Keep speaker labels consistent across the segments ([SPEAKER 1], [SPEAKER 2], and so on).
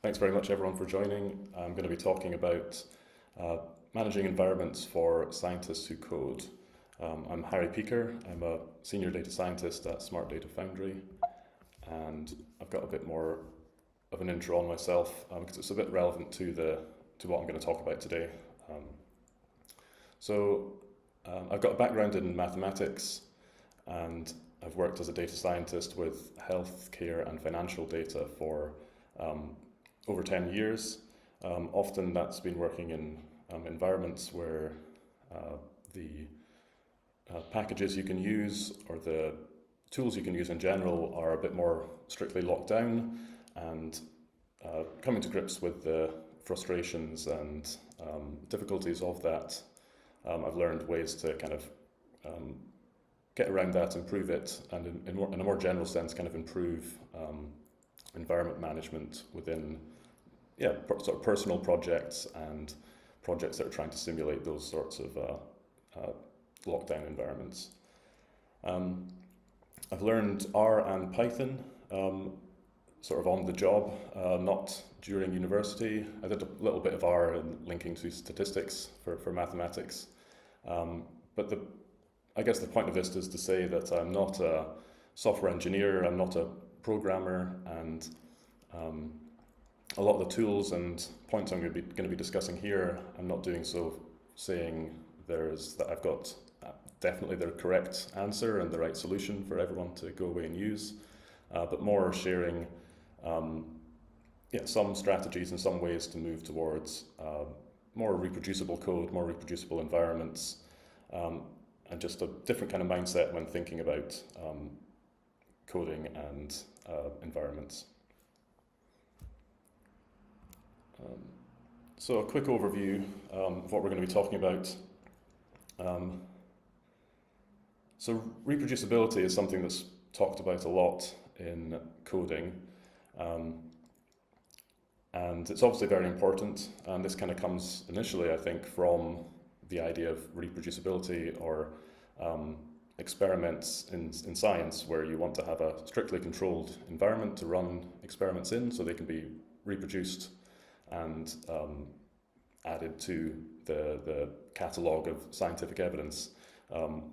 [SPEAKER 1] Thanks very much everyone for joining. I'm going to be talking about managing environments for scientists who code. I'm Harry Peaker. I'm a senior data scientist at Smart Data Foundry, and I've got a bit more of an intro on myself because it's a bit relevant to what I'm going to talk about today. I've got a background in mathematics, and I've worked as a data scientist with healthcare and financial data for over 10 years. Often that's been working in environments where the packages you can use or the tools you can use in general are a bit more strictly locked down, and coming to grips with the frustrations and difficulties of that. I've learned ways to kind of get around that, improve it, and in a more general sense kind of improve environment management within sort of personal projects and projects that are trying to simulate those sorts of lockdown environments. I've learned R and Python sort of on the job, not during university. I did a little bit of R in linking to statistics for mathematics. But I guess the point of this is to say that I'm not a software engineer, I'm not a programmer, and a lot of the tools and points I'm going to be discussing here, I'm not doing so saying that I've got definitely the correct answer and the right solution for everyone to go away and use, but more sharing some strategies and some ways to move towards more reproducible code, more reproducible environments, and just a different kind of mindset when thinking about coding and environments. So a quick overview of what we're going to be talking about. So reproducibility is something that's talked about a lot in coding, and it's obviously very important, and this kind of comes initially, I think, from the idea of reproducibility or experiments in science, where you want to have a strictly controlled environment to run experiments in so they can be reproduced and added to the catalogue of scientific evidence.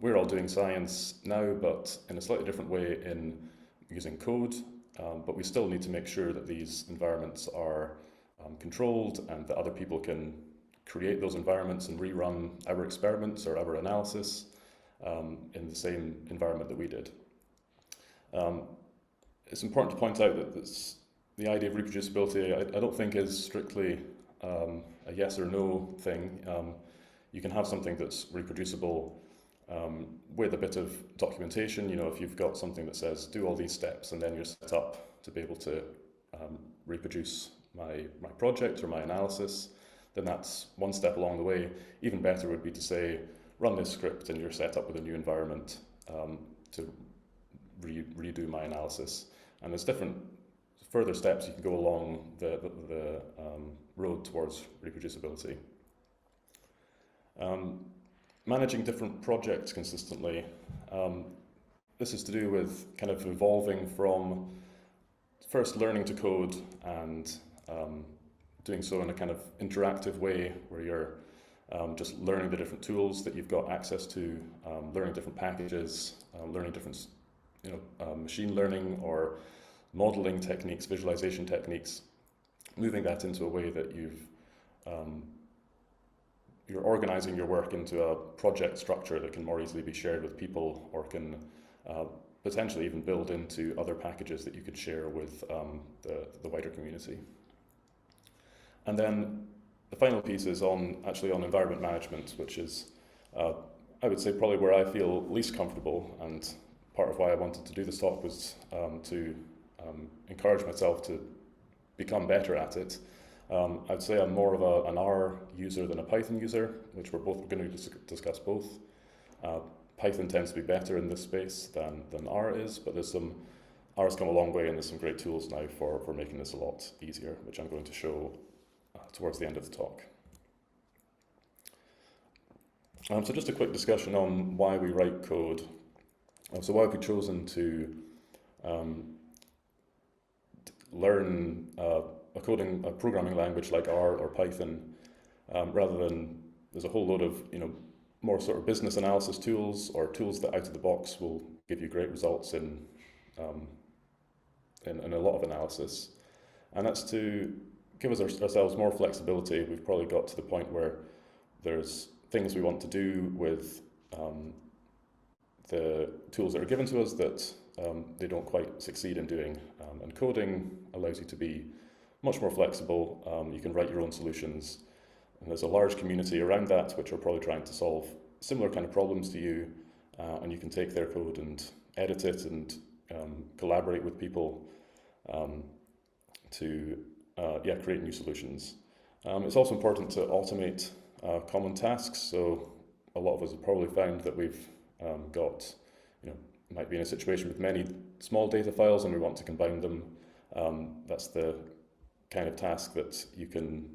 [SPEAKER 1] We're all doing science now, but in a slightly different way in using code, but we still need to make sure that these environments are controlled and that other people can create those environments and rerun our experiments or our analysis in the same environment that we did. It's important to point out that the idea of reproducibility, I don't think is strictly a yes or no thing. You can have something that's reproducible with a bit of documentation. You know, if you've got something that says do all these steps and then you're set up to be able to reproduce my project or my analysis, then that's one step along the way. Even better would be to say run this script and you're set up with a new environment to redo my analysis. And there's different further steps you can go along the road towards reproducibility. Managing different projects consistently. This is to do with kind of evolving from first learning to code and doing so in a kind of interactive way where you're just learning the different tools that you've got access to, learning different packages, learning different machine learning or modeling techniques, visualization techniques, moving that into a way that you're organizing your work into a project structure that can more easily be shared with people, or can potentially even build into other packages that you could share with the wider community. And then the final piece is on environment management, which is, I would say, probably where I feel least comfortable, and part of why I wanted to do this talk was to encourage myself to become better at it. I'd say I'm more of an R user than a Python user, which we're going to discuss both. Python tends to be better in this space than R is, but R's come a long way, and there's some great tools now for making this a lot easier, which I'm going to show towards the end of the talk. So just a quick discussion on why we write code. So why have we chosen to learn a programming language like R or Python, rather than there's a whole load of more sort of business analysis tools or tools that out of the box will give you great results in a lot of analysis. And that's to give us ourselves more flexibility. We've probably got to the point where there's things we want to do with the tools that are given to us that they don't quite succeed in doing. And coding allows you to be much more flexible. You can write your own solutions. And there's a large community around that which are probably trying to solve similar kind of problems to you. And you can take their code and edit it and collaborate with people to create new solutions. It's also important to automate common tasks. So a lot of us have probably found that we've might be in a situation with many small data files and we want to combine them. That's the kind of task that you can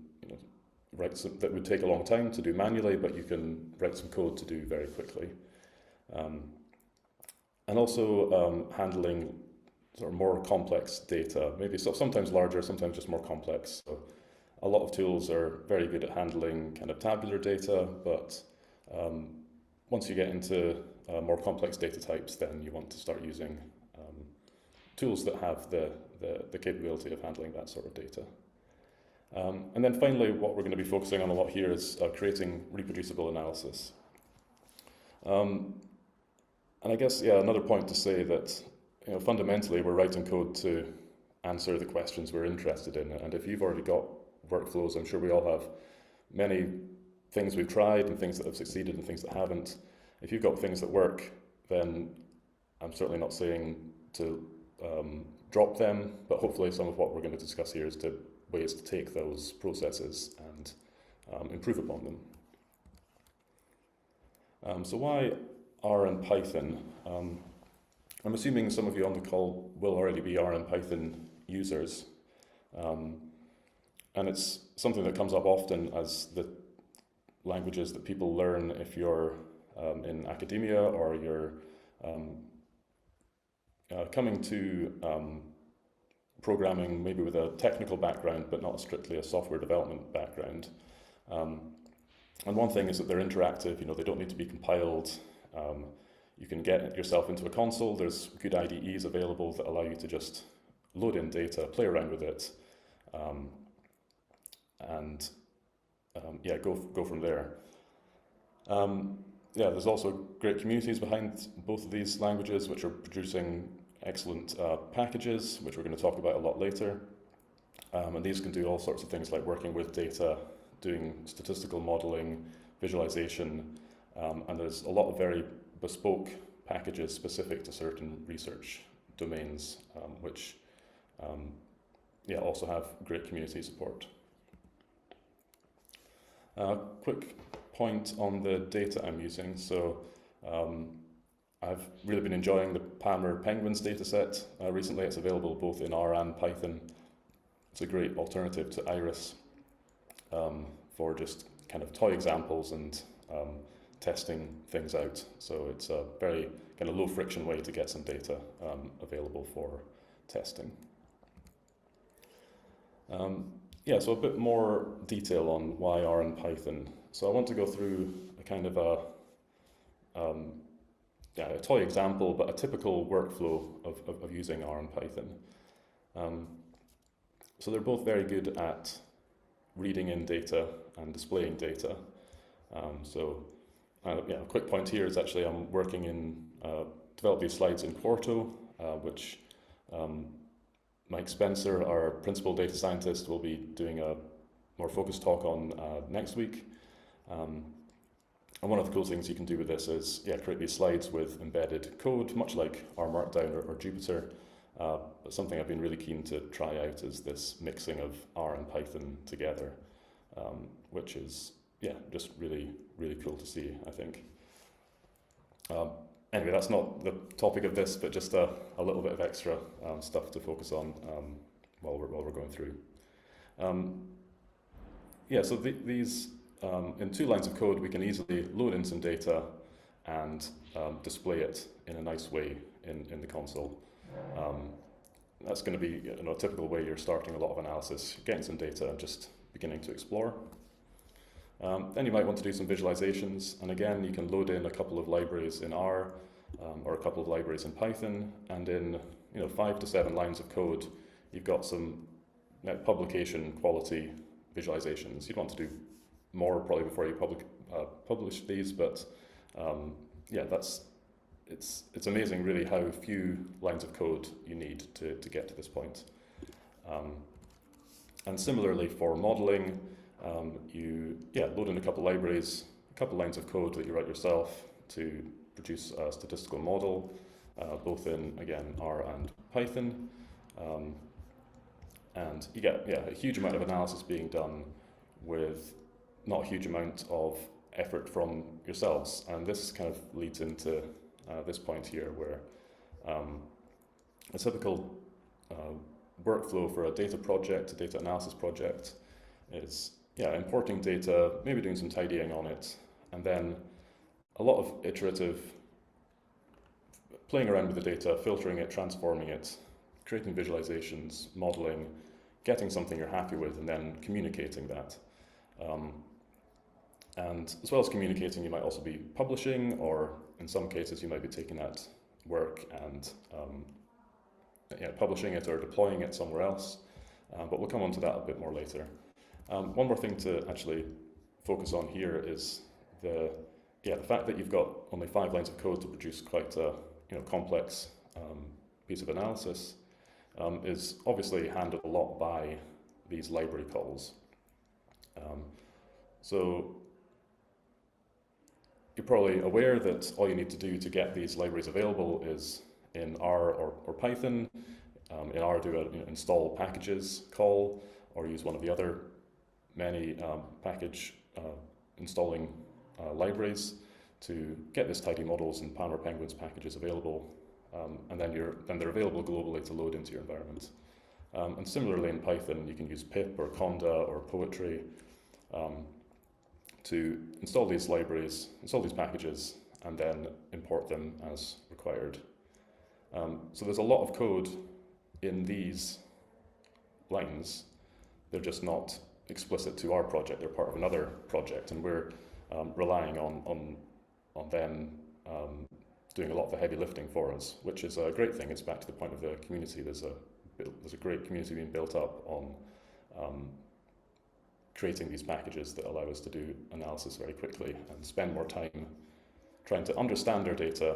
[SPEAKER 1] write that would take a long time to do manually, but you can write some code to do very quickly. And also handling sort of more complex data, maybe sometimes larger, sometimes just more complex. So a lot of tools are very good at handling kind of tabular data, but once you get into more complex data types, then you want to start using tools that have the capability of handling that sort of data. And then finally, what we're going to be focusing on a lot here is creating reproducible analysis. And I guess, another point to say that fundamentally we're writing code to answer the questions we're interested in. And if you've already got workflows, I'm sure we all have many things we've tried and things that have succeeded and things that haven't. If you've got things that work, then I'm certainly not saying to drop them, but hopefully some of what we're going to discuss here is ways to take those processes and improve upon them. So why R and Python? I'm assuming some of you on the call will already be R and Python users. And it's something that comes up often as the languages that people learn if you're in academia or you're coming to programming maybe with a technical background but not strictly a software development background. And one thing is that they're interactive, they don't need to be compiled. You can get yourself into a console. There's good IDEs available that allow you to just load in data, play around with it, and go from there. There's also great communities behind both of these languages which are producing excellent packages, which we're going to talk about a lot later. And these can do all sorts of things like working with data, doing statistical modeling, visualization, and there's a lot of very bespoke packages specific to certain research domains, which also have great community support. Quick point on the data I'm using. So I've really been enjoying the Palmer Penguins dataset. Recently it's available both in R and Python. It's a great alternative to Iris for just kind of toy examples and testing things out. So it's a very kind of low friction way to get some data available for testing. So a bit more detail on why R and Python. So I want to go through a kind of a toy example, but a typical workflow of using R and Python. So they're both very good at reading in data and displaying data. A quick point here is actually I'm working in, develop these slides in Quarto, which Mike Spencer, our principal data scientist, will be doing a more focused talk on next week. And one of the cool things you can do with this is create these slides with embedded code, much like R Markdown or Jupyter. But something I've been really keen to try out is this mixing of R and Python together, which is just really, really cool to see, I think. Anyway, that's not the topic of this, but just a little bit of extra stuff to focus on while we're going through. So these in 2 lines of code, we can easily load in some data and display it in a nice way in the console. that's going to be a typical way you're starting a lot of analysis, getting some data and just beginning to explore. Then you might want to do some visualizations, and again you can load in a couple of libraries in R or a couple of libraries in Python, and in 5 to 7 lines of code you've got some publication quality visualizations. You'd want to do more probably before you publish these, but yeah, it's amazing really how few lines of code you need to get to this point. And similarly for modeling, you load in a couple libraries, a couple lines of code that you write yourself to produce a statistical model, both in, again, R and Python. And you get a huge amount of analysis being done with not a huge amount of effort from yourselves. And this kind of leads into this point here where a typical workflow for a data project, a data analysis project, is importing data, maybe doing some tidying on it, and then a lot of iterative playing around with the data, filtering it, transforming it, creating visualizations, modeling, getting something you're happy with, and then communicating that. And as well as communicating, you might also be publishing, or in some cases you might be taking that work and publishing it or deploying it somewhere else. But we'll come on to that a bit more later. One more thing to actually focus on here is the fact that you've got only 5 lines of code to produce quite a complex piece of analysis is obviously handled a lot by these library calls. So you're probably aware that all you need to do to get these libraries available is in R or Python. In R, do an install packages call, or use one of the other many package installing libraries to get this tidy models and Palmer Penguins packages available, and then they're available globally to load into your environment. And similarly in Python, you can use pip or conda or poetry to install these libraries, install these packages, and then import them as required. So there's a lot of code in these lines. They're just not explicit to our project. They're part of another project, and we're relying on them doing a lot of the heavy lifting for us, which is a great thing. It's back to the point of the community. There's a great community being built up on creating these packages that allow us to do analysis very quickly and spend more time trying to understand our data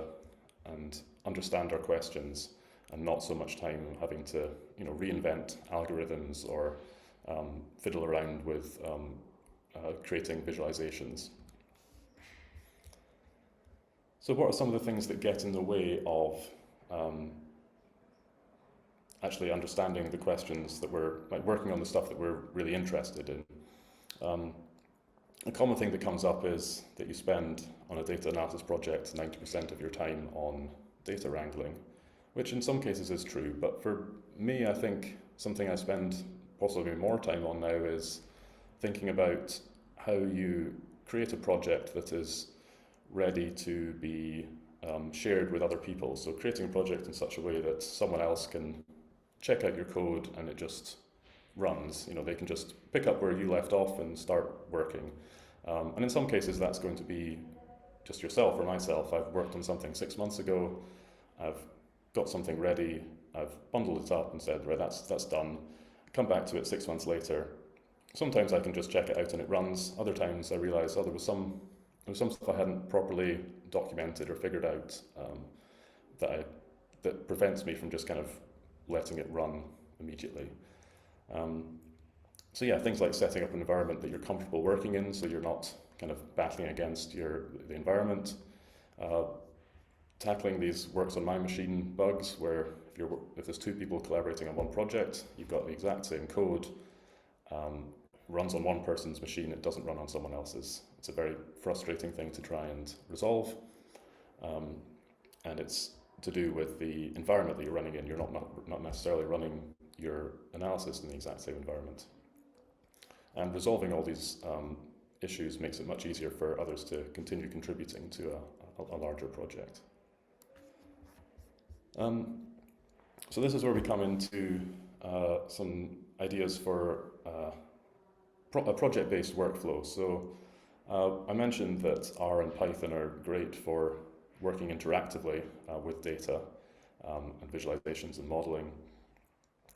[SPEAKER 1] and understand our questions, and not so much time having to reinvent algorithms or fiddle around with creating visualizations. So what are some of the things that get in the way of actually understanding the questions that we're working on, the stuff that we're really interested in? A common thing that comes up is that you spend on a data analysis project 90% of your time on data wrangling, which in some cases is true, but for me, I think something I spend possibly more time on now is thinking about how you create a project that is ready to be shared with other people. So creating a project in such a way that someone else can check out your code and it just runs. They can just pick up where you left off and start working. And in some cases that's going to be just yourself or myself. I've worked on something 6 months ago, I've got something ready, I've bundled it up and said, right, that's done. Come back to it 6 months later. Sometimes I can just check it out and it runs. Other times I realize, there was some stuff I hadn't properly documented or figured out that prevents me from just kind of letting it run immediately. So yeah, things like setting up an environment that you're comfortable working in, so you're not kind of battling against the environment. Tackling these works on my machine bugs, where if there's 2 people collaborating on one project, you've got the exact same code, runs on one person's machine, it doesn't run on someone else's. It's a very frustrating thing to try and resolve, and it's to do with the environment that you're running in. You're not necessarily running your analysis in the exact same environment. And resolving all these issues makes it much easier for others to continue contributing to a larger project. So So this is where we come into some ideas for a project-based workflow. So I mentioned that R and Python are great for working interactively with data and visualizations and modeling.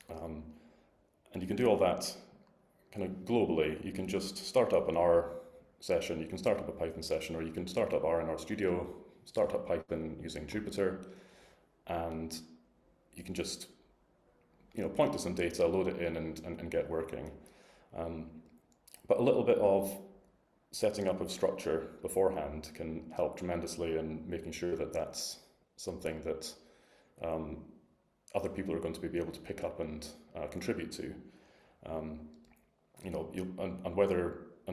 [SPEAKER 1] And you can do all that kind of globally. You can just start up an R session, you can start up a Python session, or you can start up R in RStudio, start up Python using Jupyter, and you can just point to some data, load it in, and get working. But a little bit of setting up of structure beforehand can help tremendously in making sure that that's something that other people are going to be able to pick up and contribute to. And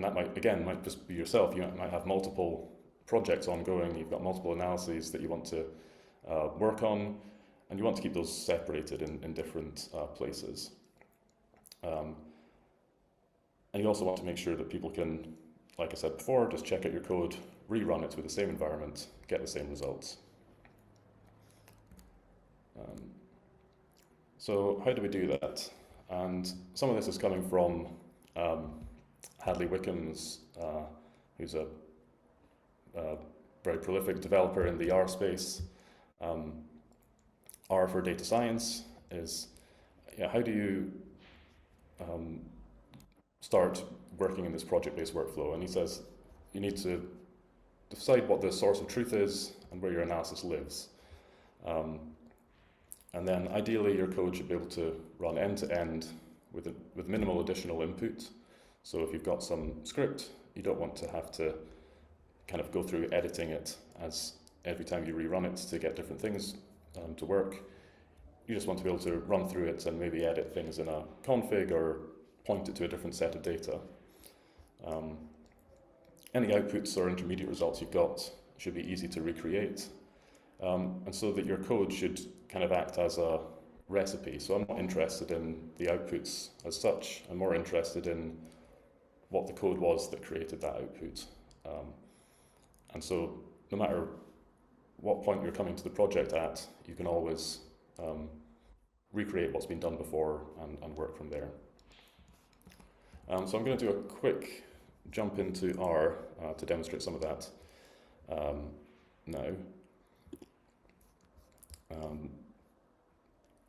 [SPEAKER 1] that might just be yourself. You might have multiple projects ongoing. You've got multiple analyses that you want to work on, and you want to keep those separated in different places. And you also want to make sure that people can, like I said before, just check out your code, rerun it with the same environment, get the same results. So how do we do that? And some of this is coming from Hadley Wickham's, who's a very prolific developer in the R space. R for data science is, how do you start working in this project-based workflow? And he says you need to decide what the source of truth is and where your analysis lives. And then ideally your code should be able to run end-to-end with minimal additional input. So if you've got some script, you don't want to have to kind of go through editing it as every time you rerun it to get different things to work. You just want to be able to run through it and maybe edit things in a config or point it to a different set of data. Any outputs or intermediate results you've got should be easy to recreate. And so that your code should kind of act as a recipe. So I'm not interested in the outputs as such. I'm more interested in what the code was that created that output. And so no matter what point you're coming to the project at, you can always recreate what's been done before and work from there. So I'm going to do a quick jump into R to demonstrate some of that now.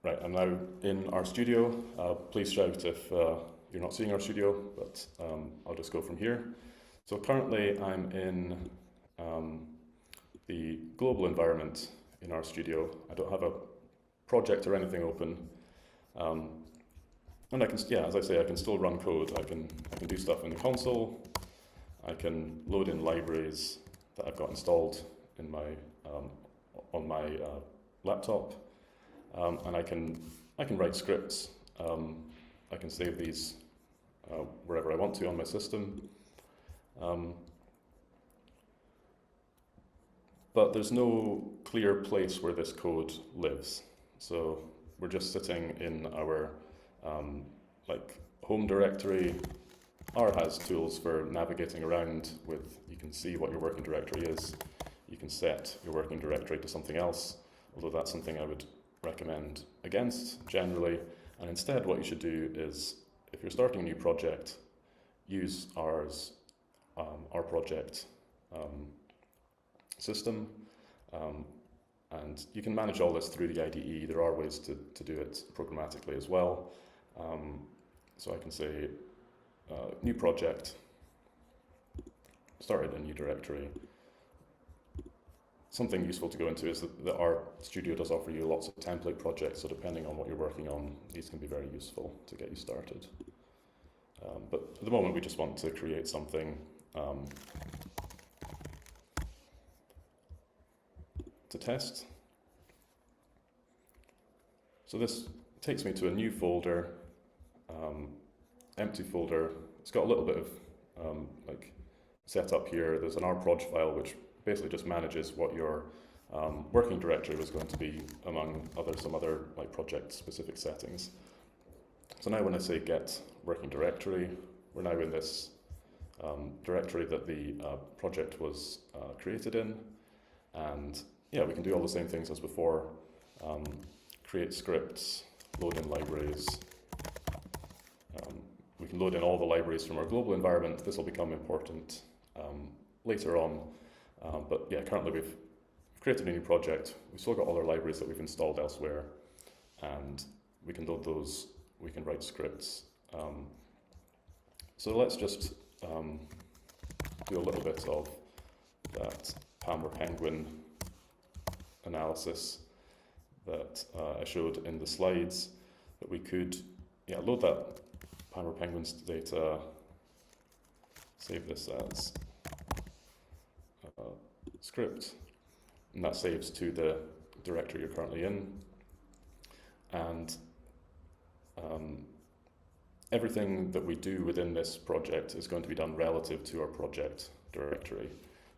[SPEAKER 1] Right, I'm now in RStudio. Please shout if you're not seeing RStudio, but I'll just go from here. So currently I'm in the global environment in RStudio. I don't have a project or anything open. And I can, as I say, I can still run code. I can do stuff in the console. I can load in libraries that I've got installed in my on my laptop, and I can write scripts. I can save these wherever I want to on my system. But there's no clear place where this code lives. So we're just sitting in our home directory. R has tools for navigating around with, you can see what your working directory is. You can set your working directory to something else, although that's something I would recommend against generally. And instead what you should do is, if you're starting a new project, use R's R project system. And you can manage all this through the IDE. There are ways to do it programmatically as well. So I can say, new project, started a new directory. Something useful to go into is that the RStudio does offer you lots of template projects, so depending on what you're working on, these can be very useful to get you started. But at the moment, we just want to create something to test. So this takes me to a new folder, empty folder. It's got a little bit of setup here. There's an rproj file which basically just manages what your working directory was going to be among some other project-specific settings. So now when I say get working directory, we're now in this directory that the project was created in, and we can do all the same things as before. create scripts, load in libraries. We can load in all the libraries from our global environment. This will become important later on. But yeah, currently we've created a new project. We've still got all our libraries that we've installed elsewhere, and we can load those, we can write scripts. So let's just do a little bit of that PAM or Penguin analysis that I showed in the slides, that we could load that PAM or Penguins data, save this as a script, and that saves to the directory you're currently in. And everything that we do within this project is going to be done relative to our project directory.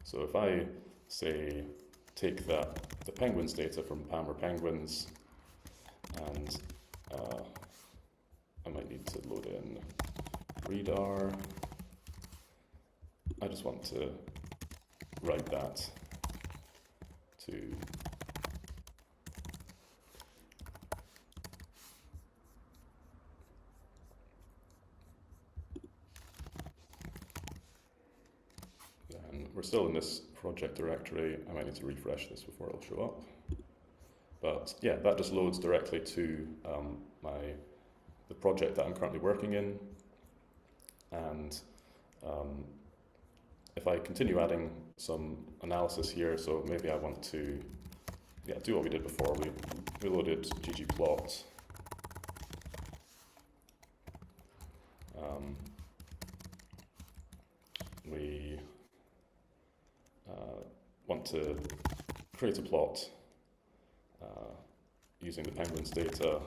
[SPEAKER 1] So if I say take the penguins data from PAM or Penguins, and I might need to load in readr. I just want to write that to then we're still in this project directory. I might need to refresh this before it'll show up. But yeah, that just loads directly to the project that I'm currently working in. And if I continue adding some analysis here, so maybe I want to do what we did before. We loaded ggplot. We want to create a plot using the penguins data,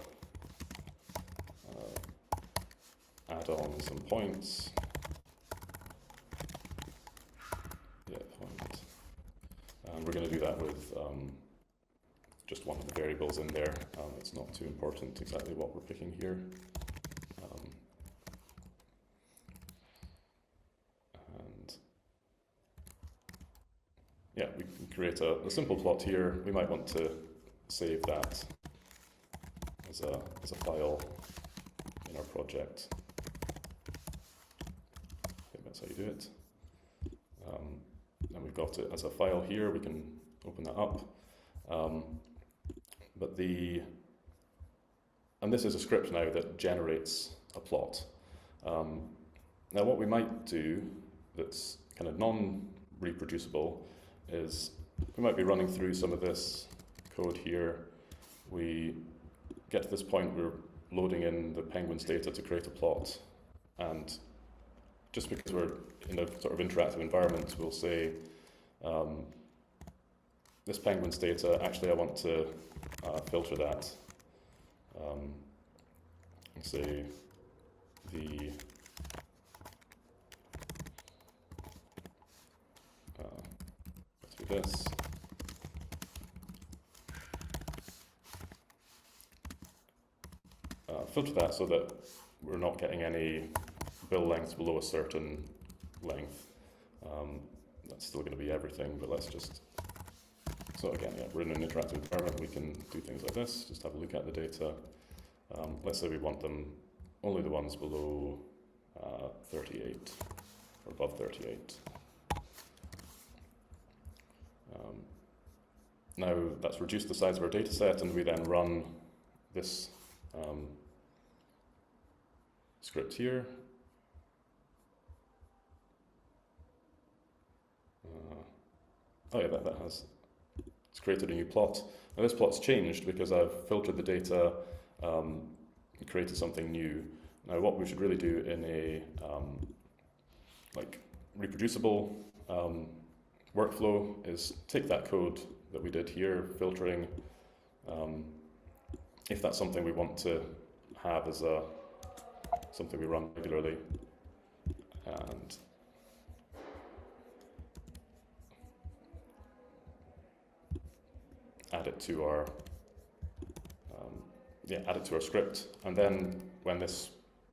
[SPEAKER 1] add on some points. Point. And we're going to do that with just one of the variables in there. It's not too important exactly what we're picking here. And yeah, we can create a simple plot here. We might want to save that as a file in our project. I think that's how you do it. And we've got it as a file here. We can open that up. And this is a script now that generates a plot. Now what we might do that's kind of non-reproducible is we might be running through some of this code here. We get to this point, we're loading in the penguins data to create a plot, and just because we're in a sort of interactive environment, we'll say this penguins data, actually I want to filter that and say let's do this. Filter that so that we're not getting any bill lengths below a certain length. That's still going to be everything, but let's just, so again, yeah, we're in an interactive environment, we can do things like this, just have a look at the data. Let's say we want them, only the ones below 38, or above 38. Now that's reduced the size of our data set, and we then run this script here. Oh yeah, it's created a new plot. Now this plot's changed because I've filtered the data and created something new. Now what we should really do in a reproducible workflow is take that code that we did here, filtering, if that's something we want to have as something we run regularly, and add it to our script. And then when this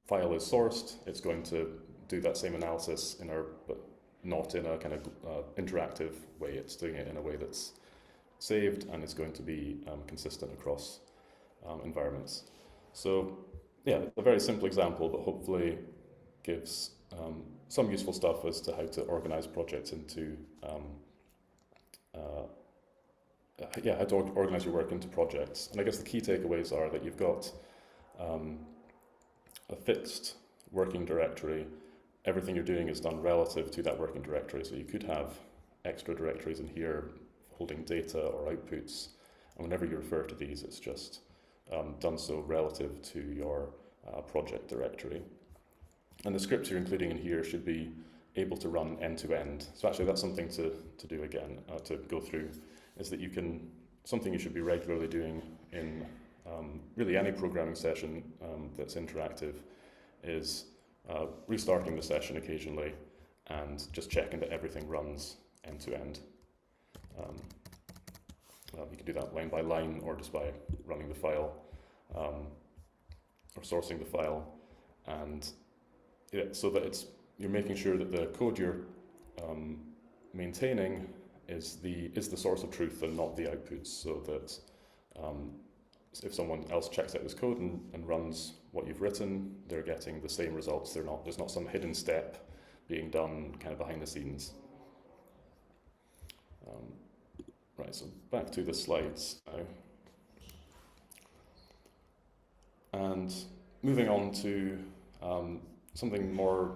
[SPEAKER 1] file is sourced, it's going to do that same analysis but not in a kind of interactive way. It's doing it in a way that's saved, and it's going to be consistent across environments. So yeah, a very simple example, but hopefully gives some useful stuff as to how to organize projects into, how to organize your work into projects. And I guess the key takeaways are that you've got a fixed working directory. Everything you're doing is done relative to that working directory. So you could have extra directories in here holding data or outputs. And whenever you refer to these, it's just done so relative to your project directory. And the scripts you're including in here should be able to run end to end. So actually that's something to do again, to go through, is that you can, something you should be regularly doing in really any programming session that's interactive is restarting the session occasionally and just checking that everything runs end to end. You can do that line by line or just by running the file or sourcing the file, and so that you're making sure that the code you're maintaining is the source of truth and not the outputs, so that if someone else checks out this code and runs what you've written, they're getting the same results. There's not some hidden step being done kind of behind the scenes. Right, so back to the slides now. And moving on to something more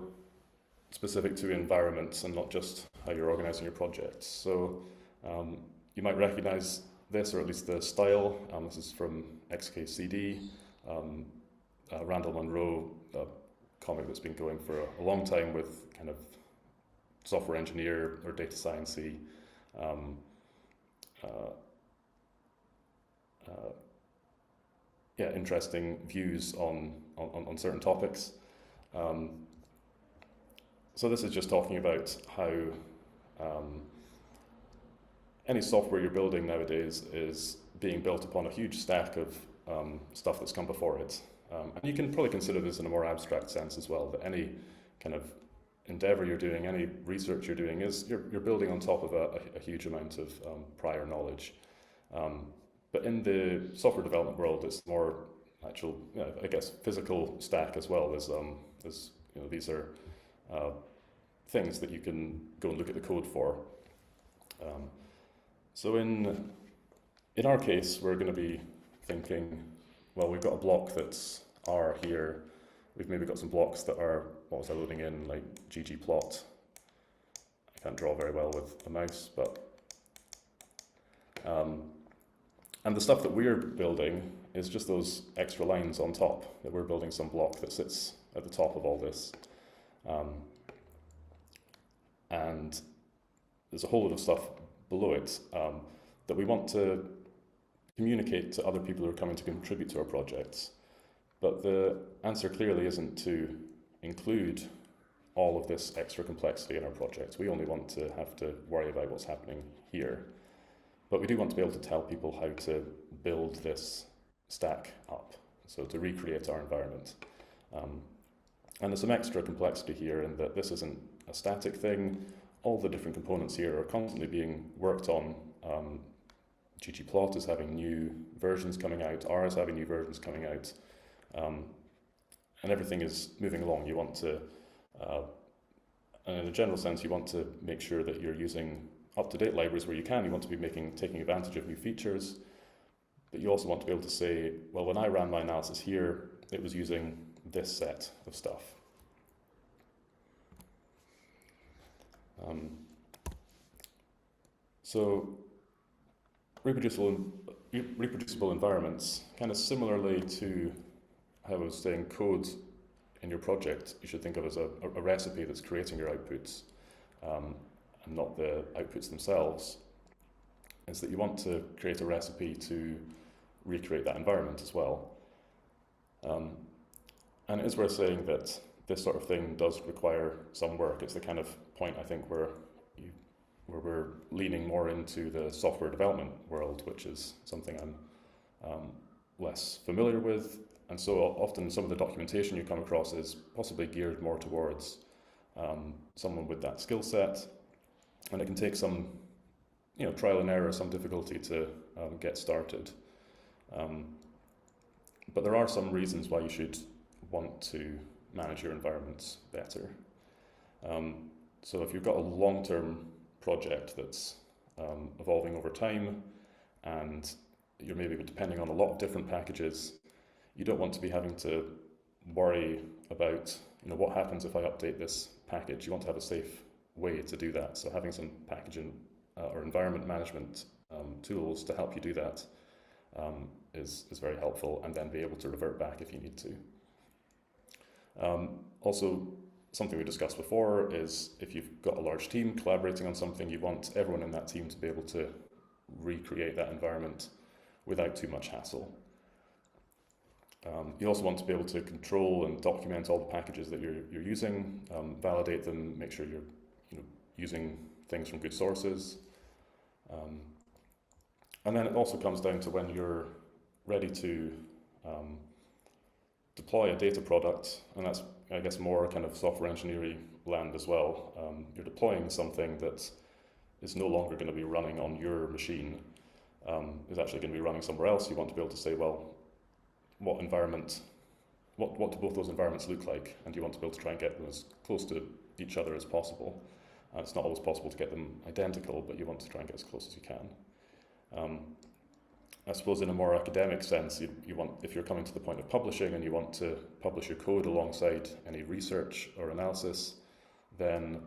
[SPEAKER 1] specific to environments and not just how you're organizing your projects. So you might recognize this, or at least the style. This is from XKCD, Randall Munroe, a comic that's been going for a long time with kind of software engineer or data science-y interesting views on certain topics. So this is just talking about how any software you're building nowadays is being built upon a huge stack of stuff that's come before it. And you can probably consider this in a more abstract sense as well, that any kind of endeavor you're doing, any research you're doing, is you're building on top of a huge amount of prior knowledge. But in the software development world, it's more actual, I guess, physical stack as well. There's these are things that you can go and look at the code for. So in our case, we're going to be thinking, well, we've got a block that's R here. We've maybe got some blocks that are, what was I loading in, like ggplot. I can't draw very well with a mouse, but and the stuff that we're building is just those extra lines on top, that we're building some block that sits at the top of all this. And there's a whole lot of stuff below it that we want to communicate to other people who are coming to contribute to our projects. But the answer clearly isn't to include all of this extra complexity in our projects. We only want to have to worry about what's happening here. But we do want to be able to tell people how to build this stack up, so to recreate our environment. And there's some extra complexity here in that this isn't a static thing. All the different components here are constantly being worked on. ggplot is having new versions coming out, R is having new versions coming out, and everything is moving along. You want to, and in a general sense, you want to make sure that you're using up-to-date libraries where you can. You want to be taking advantage of new features, but you also want to be able to say, well, when I ran my analysis here, it was using this set of stuff. So reproducible environments, kind of similarly to how I was saying code in your project, you should think of as a recipe that's creating your outputs, and not the outputs themselves, is that you want to create a recipe to recreate that environment as well. And it is worth saying that this sort of thing does require some work. It's the kind of point, I think, where we're leaning more into the software development world, which is something I'm less familiar with. And so often some of the documentation you come across is possibly geared more towards someone with that skill set. And it can take some trial and error, some difficulty to get started. But there are some reasons why you should want to manage your environments better. So if you've got a long-term project that's evolving over time, and you're maybe depending on a lot of different packages, you don't want to be having to worry about, what happens if I update this package. You want to have a safe way to do that. So having some packaging or environment management tools to help you do that is very helpful, and then be able to revert back if you need to. Also, something we discussed before is if you've got a large team collaborating on something, you want everyone in that team to be able to recreate that environment without too much hassle. You also want to be able to control and document all the packages that you're using, validate them, make sure you're using things from good sources. And then it also comes down to when you're ready to deploy a data product, and that's, I guess, more kind of software engineering land as well. You're deploying something that is no longer going to be running on your machine, is actually going to be running somewhere else. You want to be able to say, well, what do both those environments look like? And you want to be able to try and get them as close to each other as possible. It's not always possible to get them identical, but you want to try and get as close as you can. I suppose in a more academic sense, you want, if you're coming to the point of publishing and you want to publish your code alongside any research or analysis, then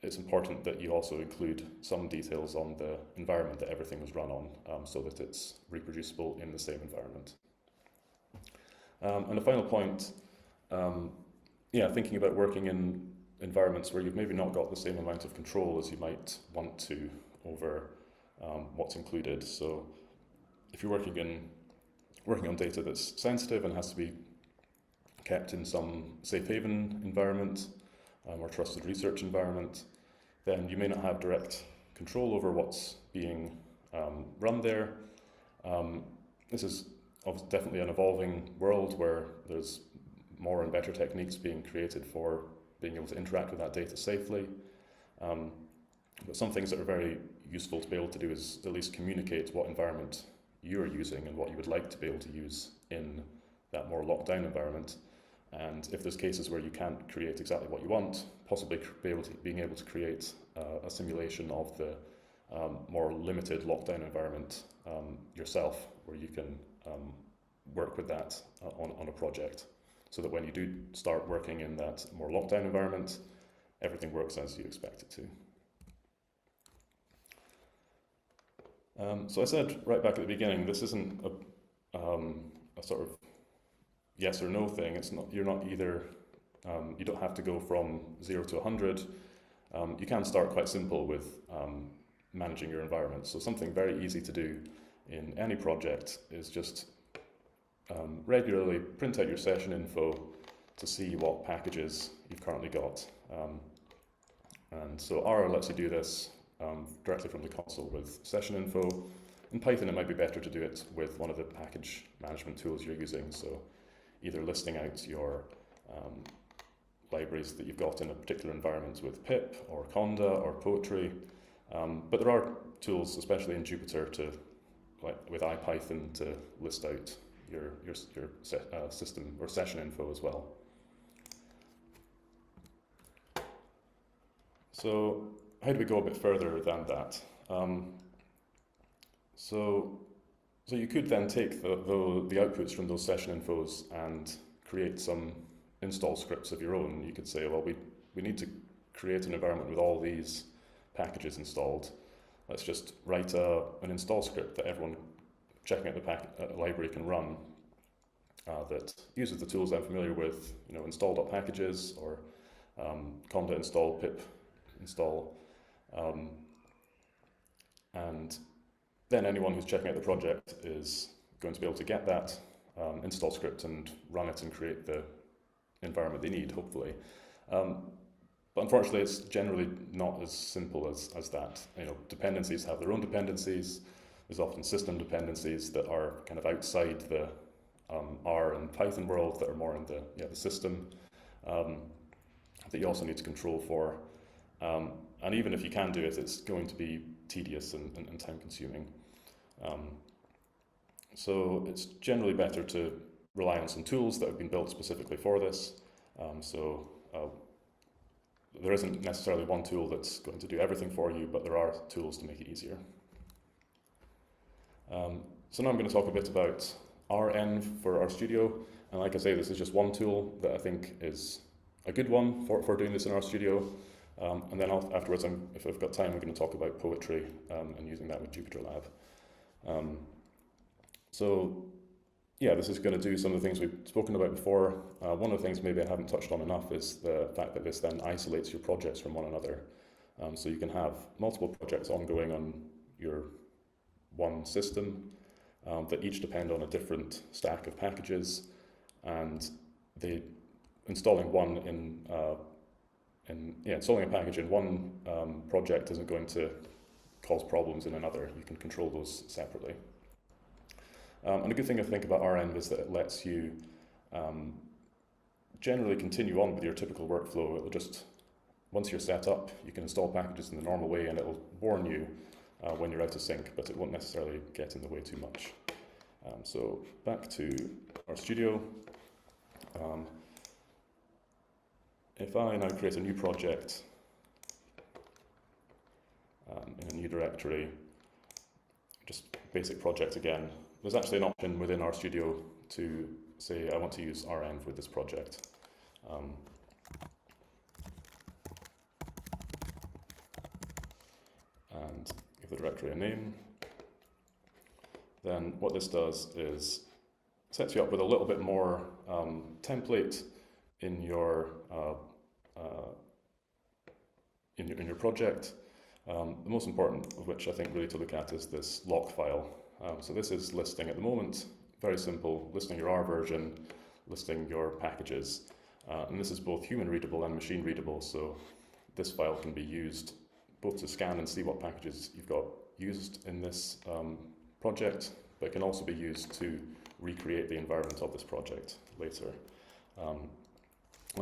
[SPEAKER 1] it's important that you also include some details on the environment that everything was run on, so that it's reproducible in the same environment. And the final point, thinking about working in environments where you've maybe not got the same amount of control as you might want to over what's included. So if you're working on data that's sensitive and has to be kept in some safe haven environment or trusted research environment, then you may not have direct control over what's being run there. This is definitely an evolving world where there's more and better techniques being created for being able to interact with that data safely. But some things that are very useful to be able to do is at least communicate what environment you're using and what you would like to be able to use in that more locked down environment. And if there's cases where you can't create exactly what you want, possibly being able to create a simulation of the more limited lockdown environment yourself, where you can work with that on a project, so that when you do start working in that more lockdown environment, everything works as you expect it to. So I said right back at the beginning, this isn't a sort of yes or no thing. It's not. You're not either. You don't have to go from 0 to 100. You can start quite simple with managing your environment. So something very easy to do in any project is just regularly print out your session info to see what packages you've currently got. And so R lets you do this directly from the console with session info. In Python, it might be better to do it with one of the package management tools you're using. So either listing out your libraries that you've got in a particular environment with pip or conda or poetry. But there are tools, especially in Jupyter, with IPython, to list out your system or session info as well. So how do we go a bit further than that? So you could then take the outputs from those session infos and create some install scripts of your own. You could say, well, we need to create an environment with all these packages installed. Let's just write an install script that everyone checking out the library can run that uses the tools I'm familiar with, install.packages or conda install, pip install. And then anyone who's checking out the project is going to be able to get that install script and run it and create the environment they need, hopefully. But unfortunately, it's generally not as simple as that. Dependencies have their own dependencies. There's often system dependencies that are kind of outside the R and Python world, that are more in the system, that you also need to control for. And even if you can do it, it's going to be tedious and time consuming. So it's generally better to rely on some tools that have been built specifically for this. There isn't necessarily one tool that's going to do everything for you, but there are tools to make it easier. So now I'm going to talk a bit about REnv for RStudio. And like I say, this is just one tool that I think is a good one for doing this in RStudio. And then afterwards, if I've got time, I'm going to talk about poetry and using that with JupyterLab. So yeah, this is going to do some of the things we've spoken about before. One of the things maybe I haven't touched on enough is the fact that this then isolates your projects from one another. So you can have multiple projects ongoing on your one system that each depend on a different stack of packages, and installing a package in one project isn't going to cause problems in another. You can control those separately. And a good thing I think about REnv is that it lets you generally continue on with your typical workflow. It'll just, once you're set up, you can install packages in the normal way, and it'll warn you when you're out of sync, but it won't necessarily get in the way too much. So back to RStudio. If I now create a new project in a new directory, just basic project again, there's actually an option within RStudio to say I want to use REnv with this project. And give the directory a name. Then what this does is sets you up with a little bit more template in your project. The most important of which I think really to look at is this lock file. So this is listing at the moment, very simple, listing your R version, listing your packages. And this is both human readable and machine readable, so this file can be used both to scan and see what packages you've got used in this project, but it can also be used to recreate the environment of this project later. Well,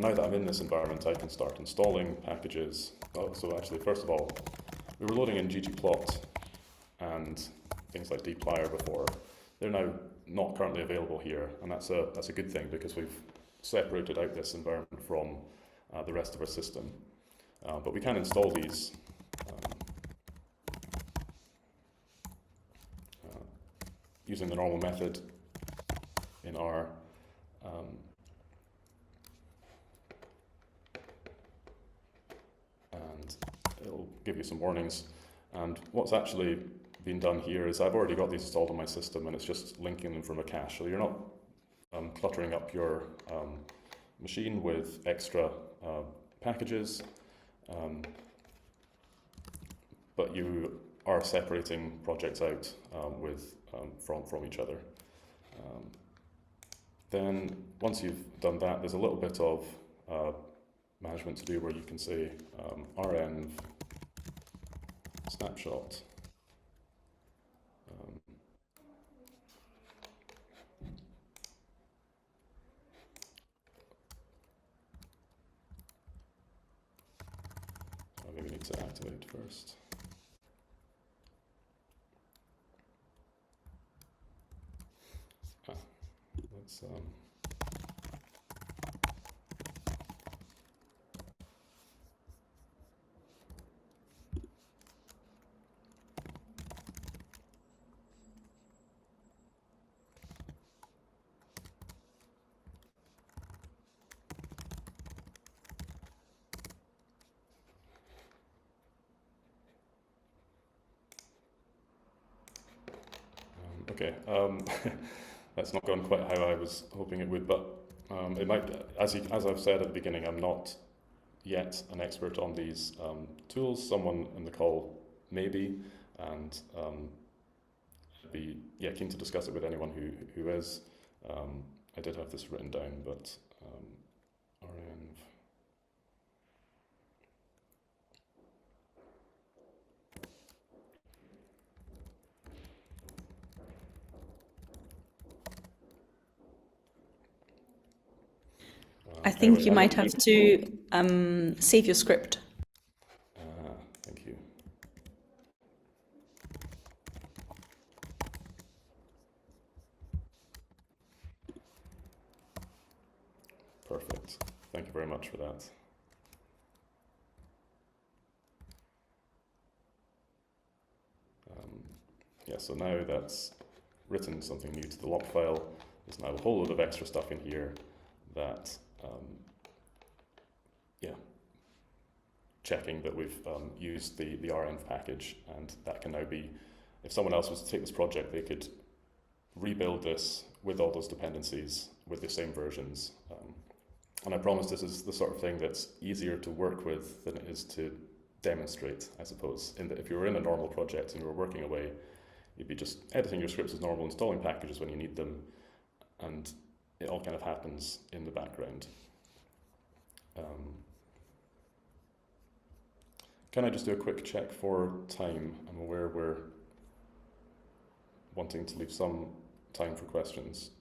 [SPEAKER 1] now that I'm in this environment, I can start installing packages. So actually, first of all, we were loading in ggplot and things like dplyr before. They're now not currently available here, and that's a good thing because we've separated out this environment from the rest of our system. But we can install these using the normal method in R. And it'll give you some warnings. And what's actually been done here is I've already got these installed on my system, and it's just linking them from a cache. So you're not cluttering up your machine with extra packages, but you are separating projects out from each other. Then once you've done that, there's a little bit of management to do where you can say REnv snapshot. I maybe need to activate first. Let's okay, that's not gone quite how I was hoping it would, but it might, as I've said at the beginning, I'm not yet an expert on these tools. Someone in the call may be, and I'd be keen to discuss it with anyone who is. I did have this written down, but REnv.
[SPEAKER 2] I think you might have to save your script.
[SPEAKER 1] Thank you. Perfect. Thank you very much for that. Yeah, so now that's written something new to the lock file. There's now a whole load of extra stuff in here that, yeah, checking that we've used the renv package, and that can now be, if someone else was to take this project, they could rebuild this with all those dependencies with the same versions. And I promise this is the sort of thing that's easier to work with than it is to demonstrate, I suppose. If you were in a normal project and you were working away, you'd be just editing your scripts as normal, installing packages when you need them, and it all kind of happens in the background. Can I just do a quick check for time? I'm aware we're wanting to leave some time for questions.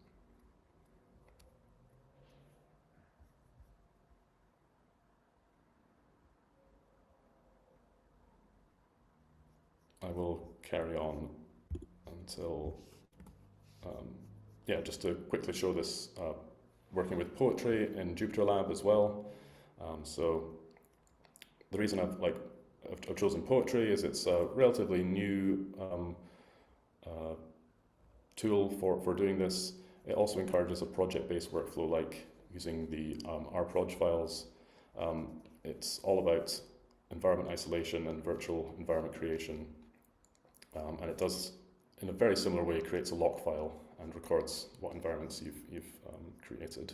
[SPEAKER 1] I will carry on until, yeah, just to quickly show this, working with poetry in Jupyter Lab as well. So the reason I've chosen poetry is it's a relatively new tool for doing this. It also encourages a project-based workflow like using the rproj files. It's all about environment isolation and virtual environment creation. And it does, in a very similar way, creates a lock file and records what environments you've created.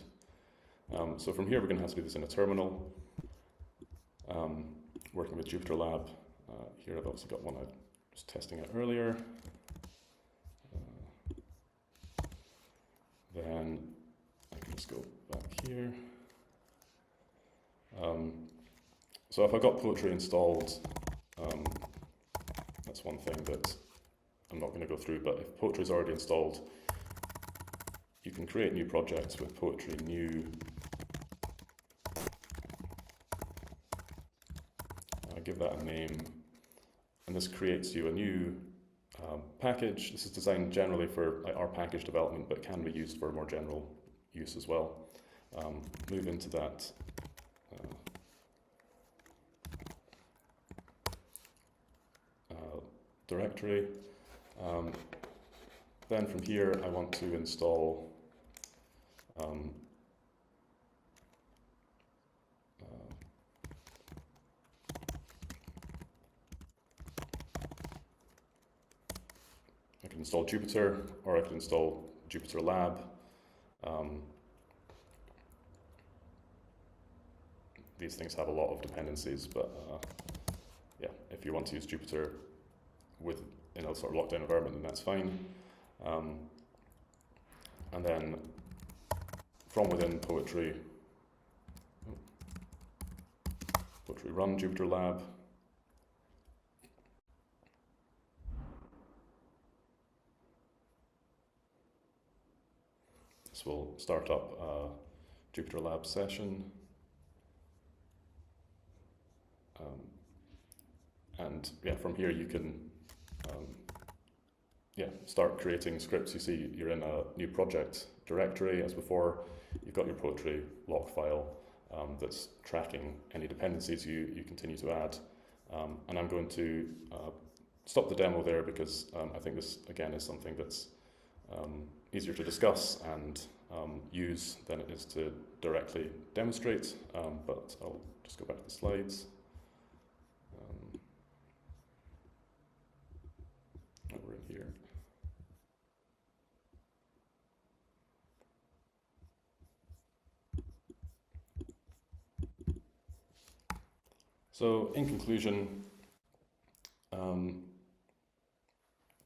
[SPEAKER 1] So from here, we're going to have to do this in a terminal. Working with Jupyter Lab. Here I've also got one I was testing out earlier. Then I can just go back here. So if I got poetry installed, that's one thing that I'm not going to go through, but if poetry is already installed, you can create new projects with poetry new. Give that a name, and this creates you a new package. This is designed generally for our package development, but can be used for more general use as well. Move into that directory. Then from here, I want to install I can install Jupyter, or I can install Jupyter Lab. These things have a lot of dependencies, but yeah, if you want to use Jupyter in a sort of lockdown environment, then that's fine. And then from within poetry run Jupyter Lab. This will start up a Jupyter Lab session. And yeah, from here you can start creating scripts. You see you're in a new project directory as before. You've got your poetry lock file that's tracking any dependencies you continue to add. And I'm going to stop the demo there because I think this again is something that's easier to discuss and use than it is to directly demonstrate, but I'll just go back to the slides. Over in here. So in conclusion,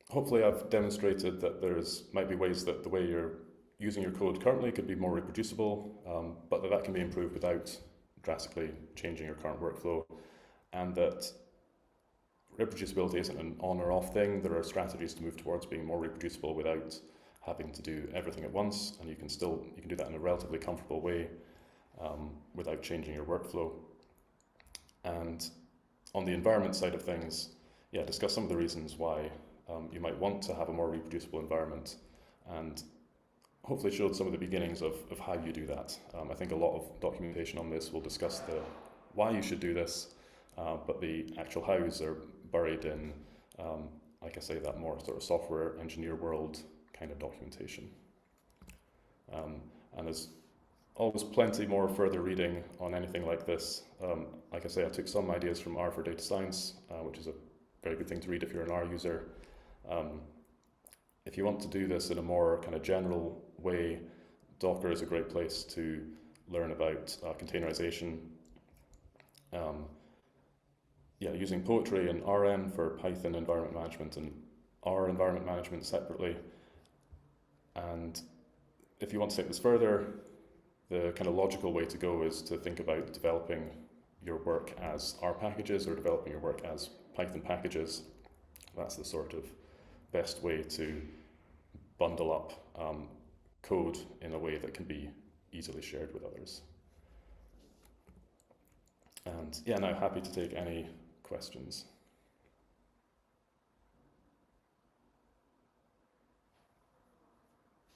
[SPEAKER 1] hopefully I've demonstrated that might be ways that the way you're using your code currently could be more reproducible, but that can be improved without drastically changing your current workflow, and that reproducibility isn't an on or off thing. There are strategies to move towards being more reproducible without having to do everything at once, and you can do that in a relatively comfortable way without changing your workflow. And on the environment side of things, yeah, discuss some of the reasons why you might want to have a more reproducible environment, and hopefully showed some of the beginnings of how you do that. I think a lot of documentation on this will discuss the why you should do this, but the actual hows are buried in, like I say, that more sort of software engineer world kind of documentation. And there's always plenty more further reading on anything like this. Like I say, I took some ideas from R for Data Science, which is a very good thing to read if you're an R user. If you want to do this in a more kind of general way, Docker is a great place to learn about containerization. Using Poetry and RM for Python environment management and R environment management separately. And if you want to take this further, the kind of logical way to go is to think about developing your work as R packages or developing your work as Python packages. That's the sort of best way to bundle up code in a way that can be easily shared with others. And yeah, now happy to take any questions.